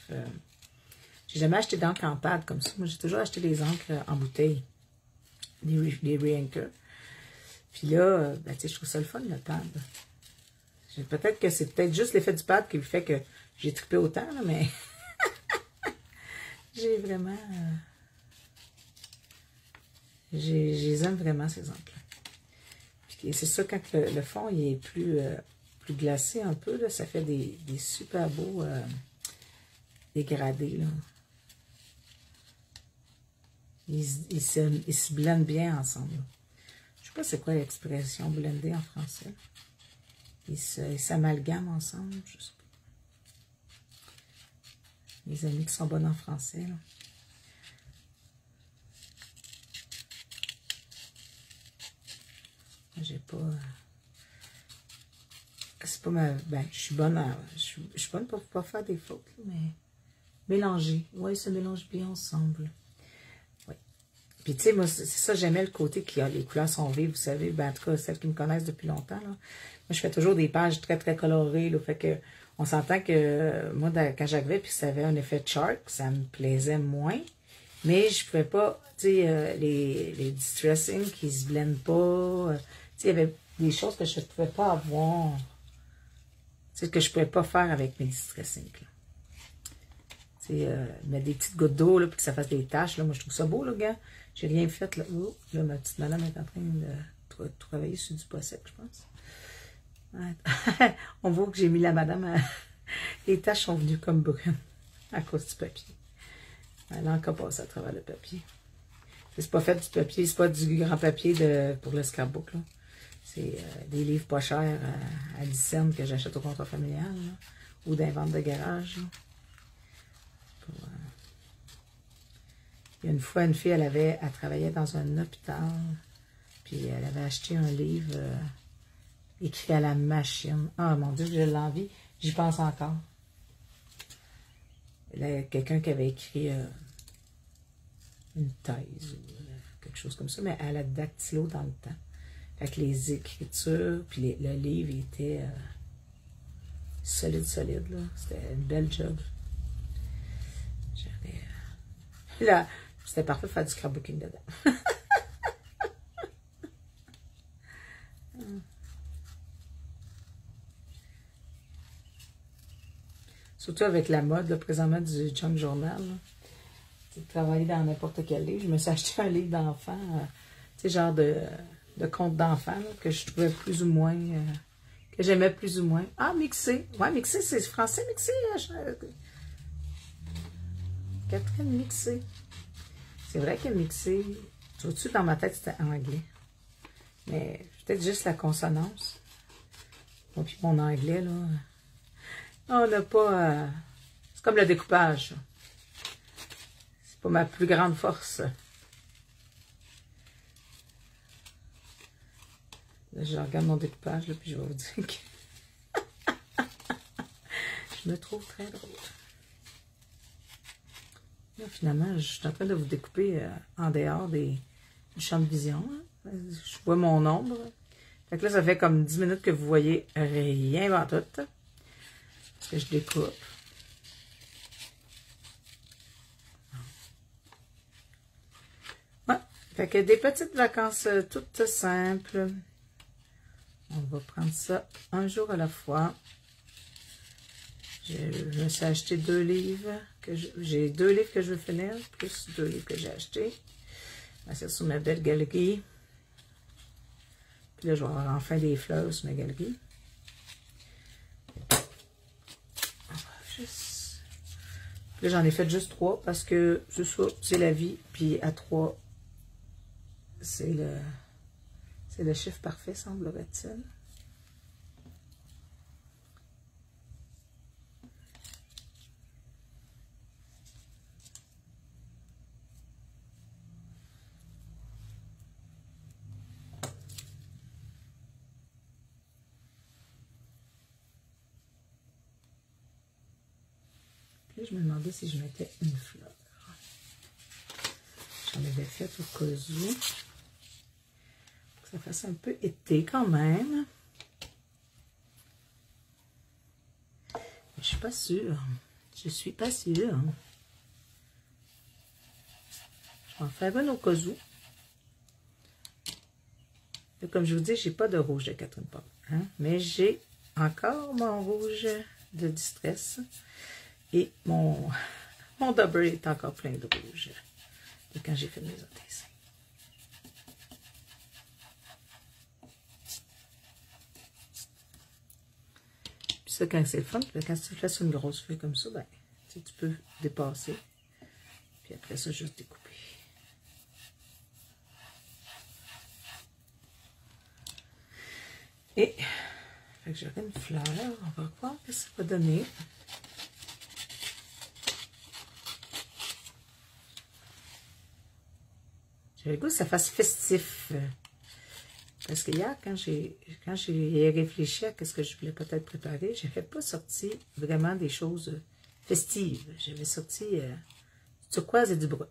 en pâte comme ça. Moi, j'ai toujours acheté des encres en bouteille. Des re-anchors. Puis là, ben, tu sais, je trouve ça le fun, le pad. Peut-être que c'est peut-être juste l'effet du pad qui fait que j'ai trippé autant, là, mais j'ai vraiment... j'aime vraiment ces encres-là. Puis c'est ça, quand le fond il est plus glacé un peu, là, ça fait des super beaux dégradés, là. Ils se blendent bien ensemble. Je ne sais pas c'est quoi l'expression blender en français. Ils s'amalgament ensemble, je sais pas. Les amis qui sont bons en français, là. J'ai pas... c'est pas ma... Ben, je suis bonne pour pas faire des fautes, là, mais... mélanger. Oui, ça mélange bien ensemble. Puis, tu sais, moi, c'est ça, j'aimais le côté qui a les couleurs sont vives, vous savez. Ben, en tout cas, celles qui me connaissent depuis longtemps, là. Moi, je fais toujours des pages très, très colorées, là. Fait que, on s'entend que, moi, quand j'arrivais, puis ça avait un effet chart, ça me plaisait moins. Mais je pouvais pas, tu sais, les distressing qui se blendent pas. Tu sais, il y avait des choses que je ne pouvais pas avoir. Tu sais, que je pouvais pas faire avec mes distressing, là. Tu sais, mettre des petites gouttes d'eau, là, puis que ça fasse des taches, là. Moi, je trouve ça beau, là, gars. J'ai rien fait, là. Oh, là, ma petite madame est en train de travailler sur du pois sec, je pense. Ouais. On voit que j'ai mis la madame les taches sont venues comme brunes à cause du papier. Elle a encore passé à travers le papier. C'est pas fait du papier, c'est pas du grand papier pour le scrapbook, là. C'est des livres pas chers à 10 cents que j'achète au comptoir familial, là, ou dans les ventes de garage, là. Il y a une fois, une fille, elle travaillait dans un hôpital, puis elle avait acheté un livre écrit à la machine. Ah, mon Dieu, j'ai l'envie, j'y pense encore. Quelqu'un qui avait écrit une thèse ou quelque chose comme ça, mais à la dactylo dans le temps. Fait que les écritures, puis le livre, il était solide, là. C'était une belle job. Là, c'était parfait de faire du scrapbooking dedans. Surtout avec la mode, là, présentement, du junk journal. Tu sais, travailler dans n'importe quel livre. Je me suis acheté un livre d'enfant, tu sais, genre de contes d'enfants, que je trouvais plus ou moins, que j'aimais plus ou moins. Ah, mixé. Ouais, mixé, c'est français, mixé. Catherine Mixé. C'est vrai que mixé, tout de suite dans ma tête, c'était anglais. Mais peut-être juste la consonance. Bon, puis mon anglais, là, on n'a pas... c'est comme le découpage. C'est pas ma plus grande force. Là, je regarde mon découpage, là, puis je vais vous dire que je me trouve très drôle. Là, finalement, je suis en train de vous découper en dehors du champ de vision. Hein. Je vois mon ombre. Fait que là, ça fait comme 10 minutes que vous voyez rien en tout. Parce que je découpe. Fait que des petites vacances toutes simples. On va prendre ça un jour à la fois. Je me suis acheté 2 livres. J'ai 2 livres que je veux finir, plus 2 livres que j'ai achetés. C'est sur ma belle galerie. Puis là, je vais avoir enfin des fleurs sur ma galerie. Là, j'en ai fait juste 3 parce que c'est ça, c'est la vie. Puis à 3, c'est le chiffre parfait, semblerait-il. Puis je me demandais si je mettais une fleur. J'en avais fait au cas où. Que ça fasse un peu été quand même. Mais je suis pas sûre. Je suis pas sûre. Je vais en faire une au cas où. Et comme je vous dis, j'ai pas de rouge de Catherine Paul. Hein? Mais j'ai encore mon rouge de Distress. Et mon double est encore plein de rouge de quand j'ai fait mes autres dessins. Puis ça, quand c'est le fun, quand tu fais sur une grosse feuille comme ça, ben, tu peux dépasser. Puis après ça, juste découper. Et, fait que j'aurai une fleur. On va voir ce que ça va donner. J'ai le goût que ça fasse festif. Parce que hier, quand j'ai réfléchi à ce que je voulais peut-être préparer, je n'avais pas sorti vraiment des choses festives. J'avais sorti du turquoise et du brun.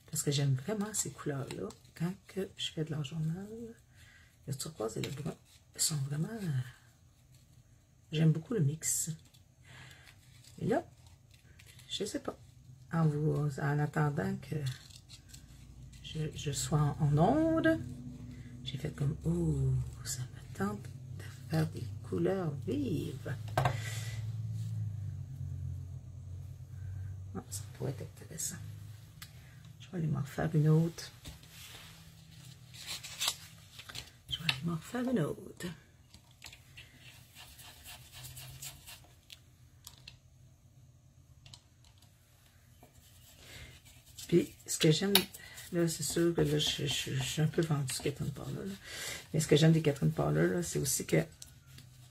Parce que j'aime vraiment ces couleurs-là. Quand que je fais de l'art journal, le turquoise et le brun sont vraiment... j'aime beaucoup le mix. Et là, je ne sais pas. En attendant que je sois en onde, j'ai fait comme, oh, ça me tente de faire des couleurs vives. Oh, ça pourrait être intéressant. Je vais aller m'en refaire une autre. Je vais aller m'en refaire une autre. Puis, ce que j'aime... Là, c'est sûr que là, je suis un peu vendue sur Catherine Paula. Mais ce que j'aime des Catherine Paula, c'est aussi que,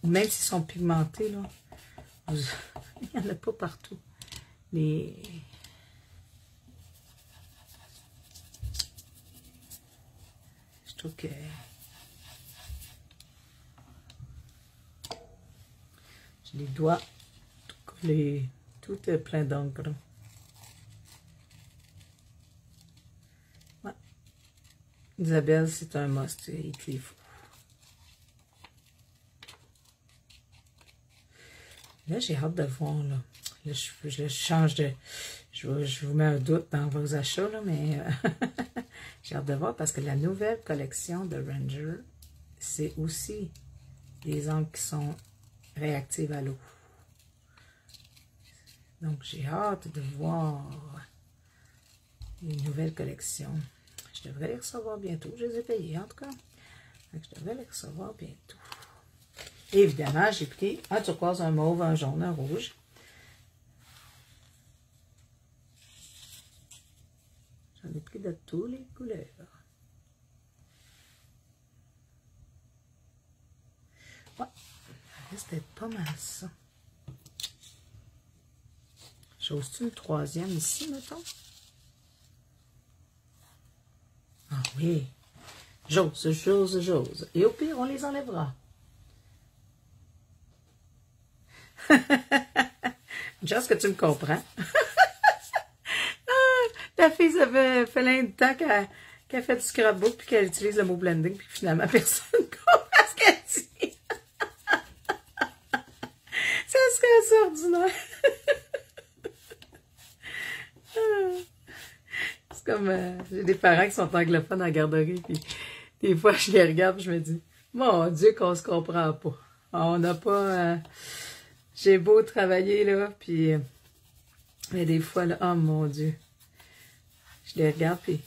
même s'ils sont pigmentés, là, il n'y en a pas partout. Je trouve que... j'ai les doigts tout plein d'encre. Isabelle, c'est un must, il te les faut. Là, j'ai hâte de voir, là. Là, je change de... Je vous mets un doute dans vos achats, là, mais j'ai hâte de voir parce que la nouvelle collection de Ranger, c'est aussi des encres qui sont réactives à l'eau. Donc, j'ai hâte de voir les nouvelles collections. Je devrais les recevoir bientôt. Je les ai payés, en tout cas. Je devrais les recevoir bientôt. Et évidemment, j'ai pris un turquoise, un mauve, un jaune, un rouge. J'en ai pris de toutes les couleurs. Ouais, ça risque d'être pas mal, ça. J'ose-tu une troisième ici, mettons? Ah oui, j'ose. Et au pire, on les enlèvera. Juste que tu me comprends. La fille, ça fait plein de temps qu'elle fait du scrapbook puis qu'elle utilise le mot blending puis finalement, personne ne comprend ce qu'elle dit. Ça serait assez ordinaire. comme, j'ai des parents qui sont anglophones en garderie, puis des fois, je les regarde et je me dis, mon Dieu, qu'on se comprend pas. On n'a pas... j'ai beau travailler, là, puis... mais des fois, là, oh mon Dieu. Je les regarde, puis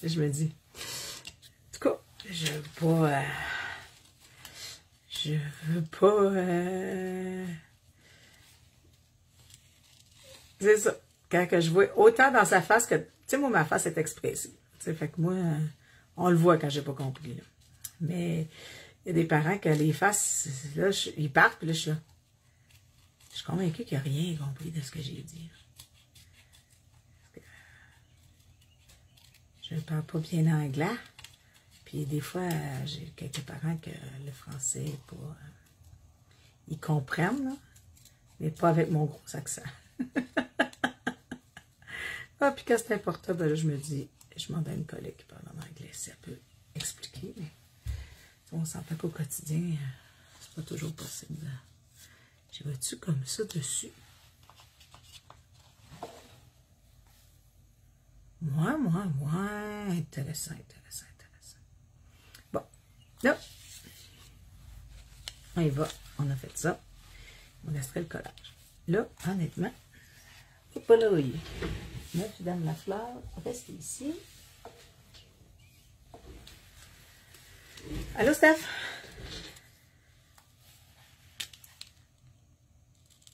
je me dis, en tout cas, je veux pas... je veux pas... c'est ça. Quand que je vois autant dans sa face que... Tu sais, moi, ma face est expressive. Tu sais, fait que moi, on le voit quand j'ai pas compris, là. Mais il y a des parents que les faces, là, ils partent, puis là, je suis là. Je suis convaincue qu'il n'y a rien compris de ce que j'ai dit. Je ne parle pas bien anglais. Puis des fois, j'ai quelques parents que le français est pas... ils comprennent, là, mais pas avec mon gros accent. Ah, puis quand c'est important, ben là, je me dis, je demande à une collègue qui parle en anglais si elle peut expliquer. Mais on s'entend qu'au quotidien, c'est pas toujours possible. Je vois-tu comme ça dessus? Moi. Intéressant. Bon, là, on y va. On a fait ça. On laisserait le collage. Là, honnêtement, c'est pas là où il est. Là, tu donnes la fleur. Reste ici. Allô, Steph?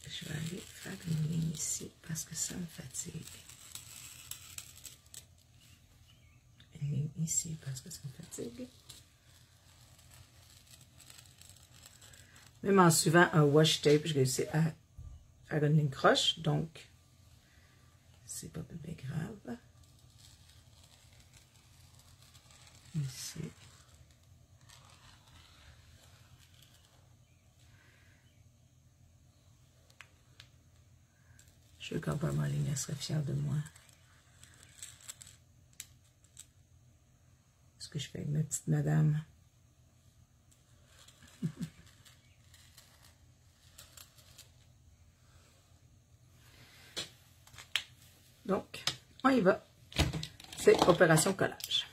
Je vais aller faire une ligne ici parce que ça me fatigue. Une ligne ici parce que ça me fatigue. Même en suivant un washi tape, je réussis à faire une ligne croche, donc c'est pas bien grave. Ici. Je veux qu'en ma ligne, elle serait fière de moi. Ce que je fais avec ma petite madame. Donc, on y va. C'est opération collage.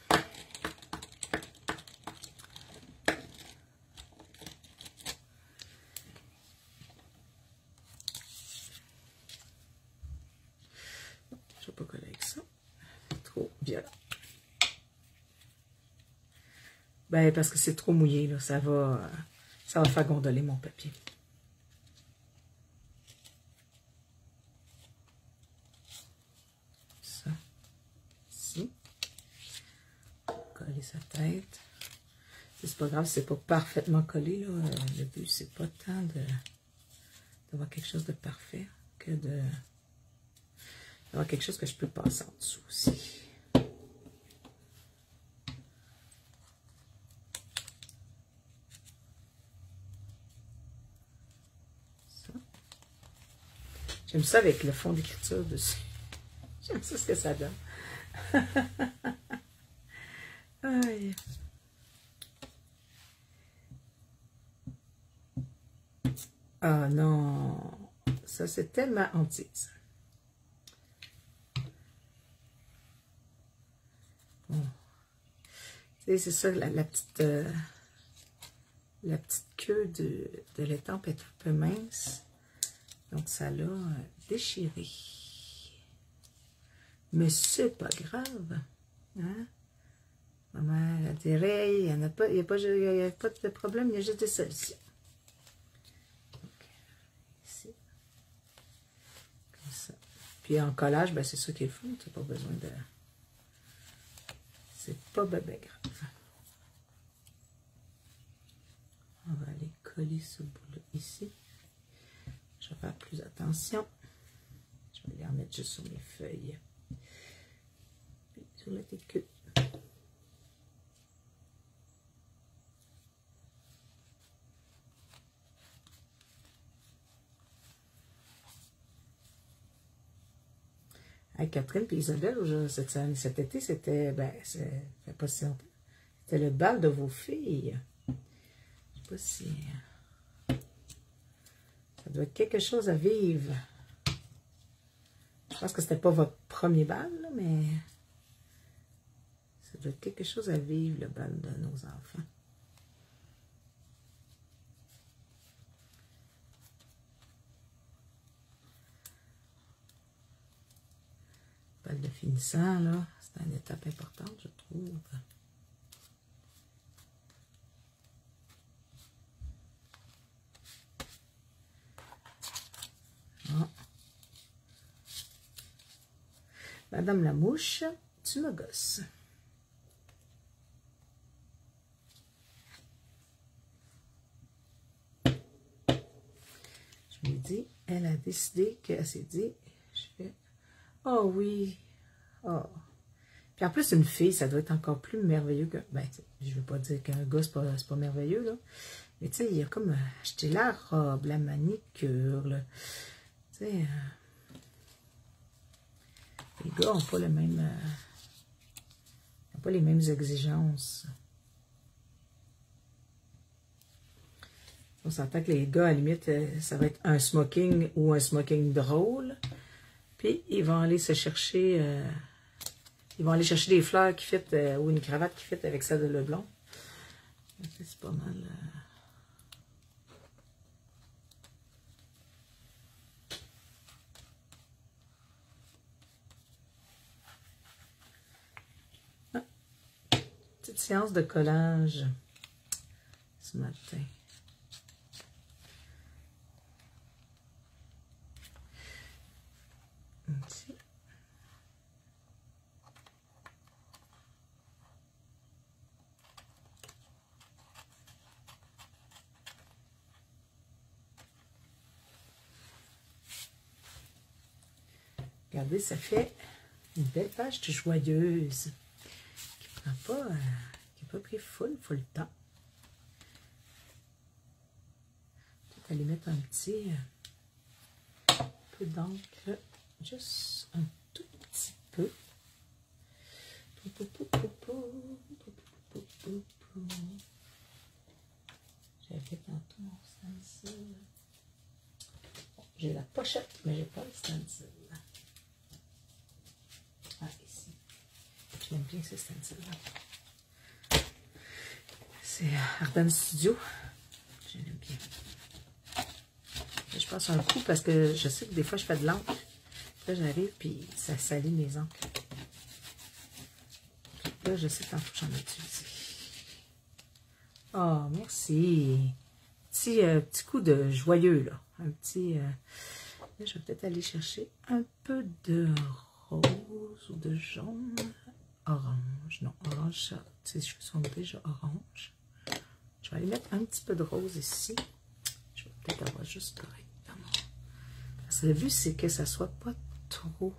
Je ne vais pas coller avec ça. Trop violent. Ben, parce que c'est trop mouillé, là. Ça va faire gondoler mon papier. Ça. Ici. Coller sa tête. C'est pas grave, c'est pas parfaitement collé, là. Le but, c'est pas tant d'avoir quelque chose de parfait que d'avoir quelque chose que je peux passer en dessous aussi. Ça. J'aime ça avec le fond d'écriture dessus. J'aime ça ce que ça donne. Aïe. Ah non, ça c'était ma hantise. Bon. C'est ça, la petite queue de l'étampe est un peu mince. Donc ça l'a déchiré. Mais c'est pas grave. Hein? Maman, elle dirait, il n'y a pas de problème, il y a juste des solutions. Puis en collage, ben c'est ça qu'il faut. Tu n'as pas besoin de... C'est pas ben grave. On va aller coller ce bout-là ici. Je vais faire plus attention. Je vais les remettre juste sur mes feuilles. Puis sur la petite queue. Hey, Catherine et Isabelle, cet été, c'était, ben, ça fait pas si longtemps. C'était le bal de vos filles. Je sais pas si... Ça doit être quelque chose à vivre. Je pense que c'était pas votre premier bal, là, mais... doit être quelque chose à vivre, le bal de nos enfants. Le bal de finissant, là, c'est une étape importante, je trouve. Ah. Madame la mouche, tu me gosses. Je lui ai dit, elle a décidé qu'elle s'est dit, je fais, oh oui, oh. Puis en plus, une fille, ça doit être encore plus merveilleux que, ben, je ne veux pas dire qu'un gars, c'est pas merveilleux, là. Mais tu sais, il a comme acheté la robe, la manicure, là. Tu sais, les gars n'ont pas le même, n'ont pas les mêmes exigences. On s'entend que les gars, à la limite, ça va être un smoking ou un smoking drôle. Puis, ils vont aller se chercher, ils vont aller chercher des fleurs qui fit, ou une cravate qui fit avec celle de Leblond. C'est pas mal. Petite séance de collage ce matin. Ici. Regardez, ça fait une belle page de joyeuse qui n'a pas pris full temps. Peut-être aller mettre un petit peu d'encre, juste un tout petit peu. J'avais tantôt mon stencil. J'ai la pochette, mais j'ai pas le stencil. Ah, ici. J'aime bien ce stencil-là. C'est Arden Studio. J'aime bien. Je passe un coup parce que je sais que des fois je fais de l'encre. Là, j'arrive puis ça salit mes encres. Là, je sais que tantôt j'en ai utilisé. Oh, merci. Petit coup de joyeux, là. Un petit... là, je vais peut-être aller chercher un peu de rose ou de jaune. Orange. Non, orange, ça. Ces cheveux sont déjà orange. Je vais aller mettre un petit peu de rose ici. Je vais peut-être avoir juste correctement. Parce que le but, c'est que ça ne soit pas trop.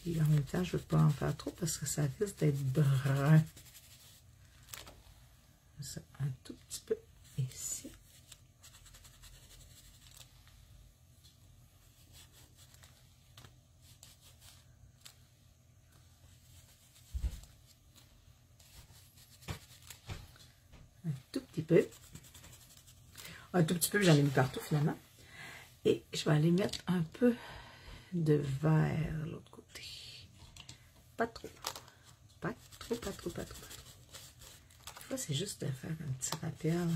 Et en même temps, je ne veux pas en faire trop parce que ça risque d'être brun. Ça, un tout petit peu ici. Un tout petit peu. Un tout petit peu, j'en ai mis partout finalement. Et je vais aller mettre un peu de vert de l'autre côté. Pas trop. Pas trop. Des fois, c'est juste de faire un petit rappel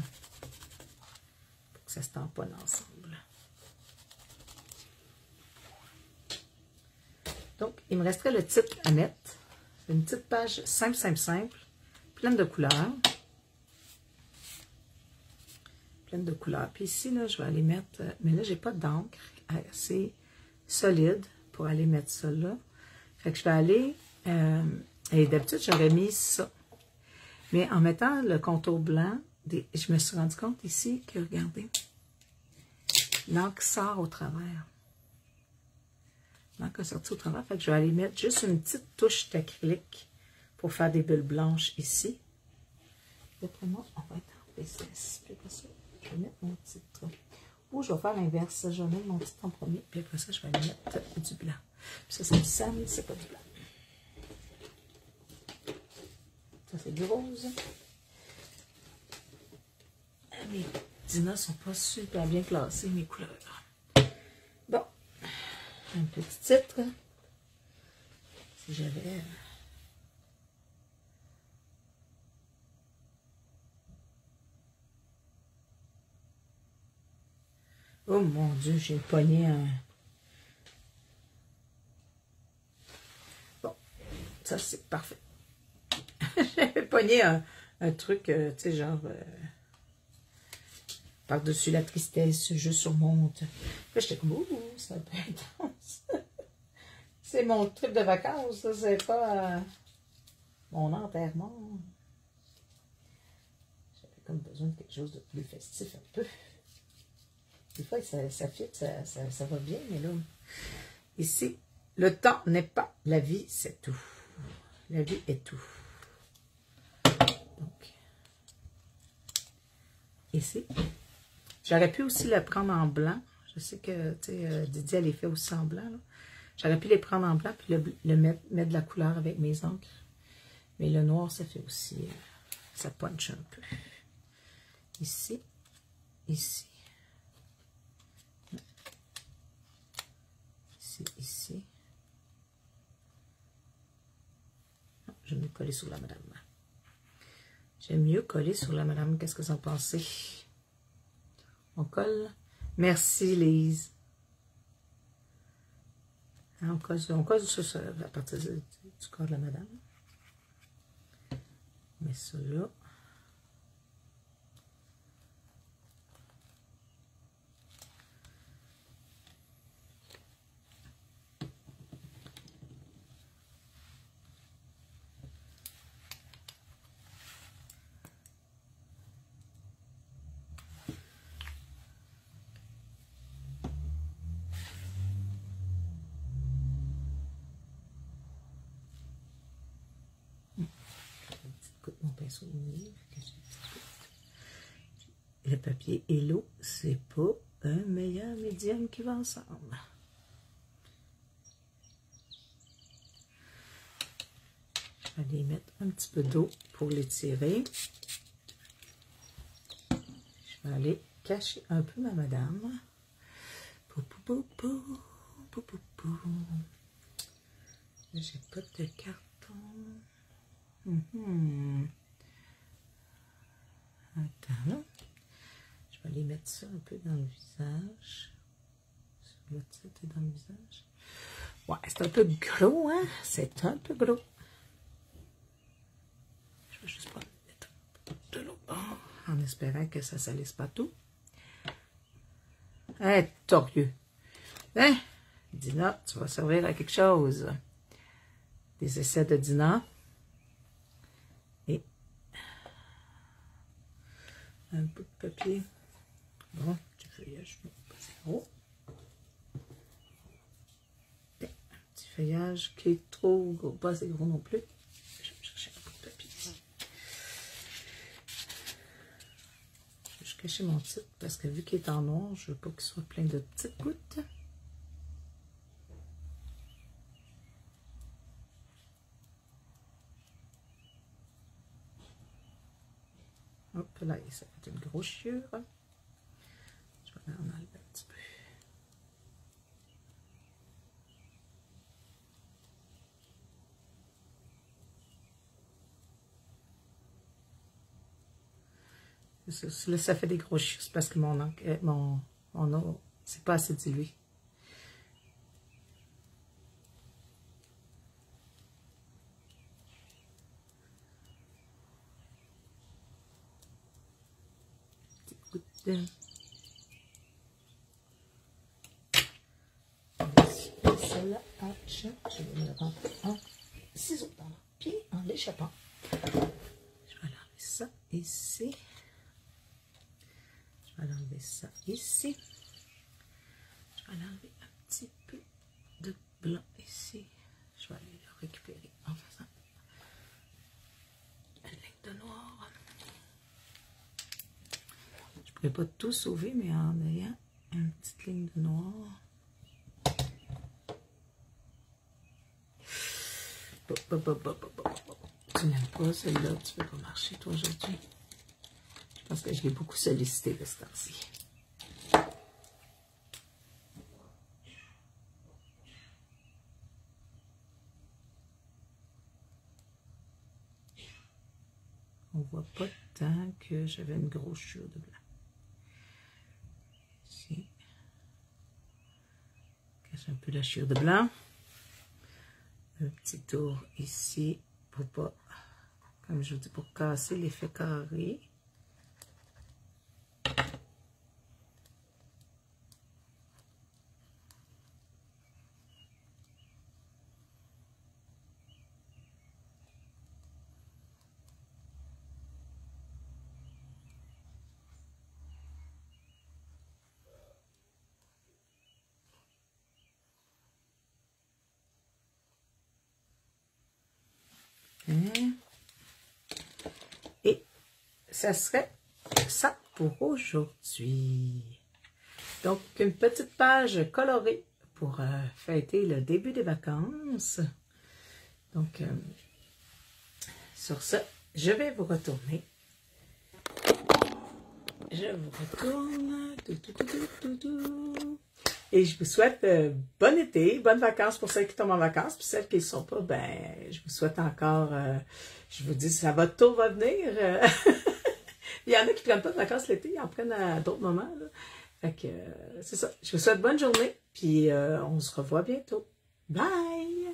pour que ça se tamponne ensemble. Donc, il me resterait le titre à mettre. Une petite page simple, pleine de couleurs. Puis ici, là, je vais aller mettre... Mais là, j'ai pas d'encre assez solide pour aller mettre ça là. Fait que je vais aller... et d'habitude, j'aurais mis ça. Mais en mettant le contour blanc, je me suis rendu compte ici que, regardez, l'encre sort au travers. L'encre est sortie au travers. Fait que je vais aller mettre juste une petite touche d'acrylique pour faire des bulles blanches ici. D'après moi, on va être en PCS. Puis après ça, je vais mettre mon titre. Ou je vais faire l'inverse. Je vais mettre mon titre en premier. Puis après ça, je vais aller mettre du blanc. Puis ça, c'est du sable, c'est pas du blanc. Ça, c'est du rose. Mes dinas sont pas super bien classées, mes couleurs. Bon. Un petit titre. si j'avais... Oh mon Dieu, j'ai pogné un... Bon, ça c'est parfait. J'avais pogné un truc, tu sais, genre... par-dessus la tristesse, je surmonte. Là, j'étais comme, ouh, c'est un peu intense. C'est mon trip de vacances, ça, c'est pas mon enterrement. J'avais comme besoin de quelque chose de plus festif un peu. Des fois, ça fit, ça va bien, mais là, ici, le temps n'est pas la vie, c'est tout. La vie est tout. Donc, ici, j'aurais pu aussi le prendre en blanc. Je sais que, tu sais, Didi, elle les fait aussi en blanc. J'aurais pu les prendre en blanc puis mettre de la couleur avec mes encres. Mais le noir, ça fait aussi, ça punch un peu. Ici, ici. Ici. J'aime mieux coller sur la madame. J'aime mieux coller sur la madame. Qu'est-ce que vous en pensez? On colle. Merci, Lise. Hein, on colle sur ça à partir du corps de la madame. On met ça là. Mon pinceau le papier et l'eau, c'est pas un meilleur médium qui va ensemble. Je vais aller mettre un petit peu d'eau pour l'étirer. Je vais aller cacher un peu ma madame. Pou, pou, pou, pou, pou, pou, pou. J'ai pas de carton. Attends, là. Je vais aller mettre ça un peu dans le visage. Sur le titre et dans le visage. Ouais, c'est un peu gros, hein? C'est un peu gros. Je vais juste prendre de l'eau en espérant que ça ne salisse pas tout. Hein, torieux. Hein? Dina, tu vas servir à quelque chose. Des essais de Dina. Et un bout de papier. Bon, du feuillage, pas zéro. Et un petit feuillage qui est trop gros, pas assez gros non plus. Je vais me chercher un bout de papier. Je vais juste cacher mon titre parce que vu qu'il est en noir, je veux pas qu'il soit plein de petites gouttes. Hop là, ça fait une grosse chure. Je vais en enlever un petit peu. Là, ça fait des grosses chures. C'est parce que mon eau, c'est pas assez dilué. Celle-là, je vais me rentrer en ciseaux dans le pied en l'échappant. Je vais enlever ça ici. Je vais enlever ça ici. Je vais enlever un petit peu de blanc ici. Je vais aller le récupérer en faisant une ligne de noir. Je ne pourrais pas tout sauver, mais en ayant une petite ligne de noir. Tu n'aimes pas celle-là, tu ne peux pas marcher toi aujourd'hui. Je pense que je l'ai beaucoup sollicité de ce temps-ci. voit pas tant que j'avais une grosse chure de blanc. Ici. Cache un peu la chure de blanc. Un petit tour ici pour pas, comme je vous dis, pour casser l'effet carré. Et ça serait ça pour aujourd'hui. Donc, une petite page colorée pour fêter le début des vacances. Donc, sur ce, je vais vous retourner. Je vous retourne. Et je vous souhaite bon été, bonnes vacances pour celles qui tombent en vacances, puis celles qui ne sont pas, ben, je vous souhaite encore, je vous dis, ça va tôt va venir. Il y en a qui ne prennent pas de vacances l'été, ils en prennent à d'autres moments. Là. Fait que, c'est ça. Je vous souhaite bonne journée, puis on se revoit bientôt. Bye!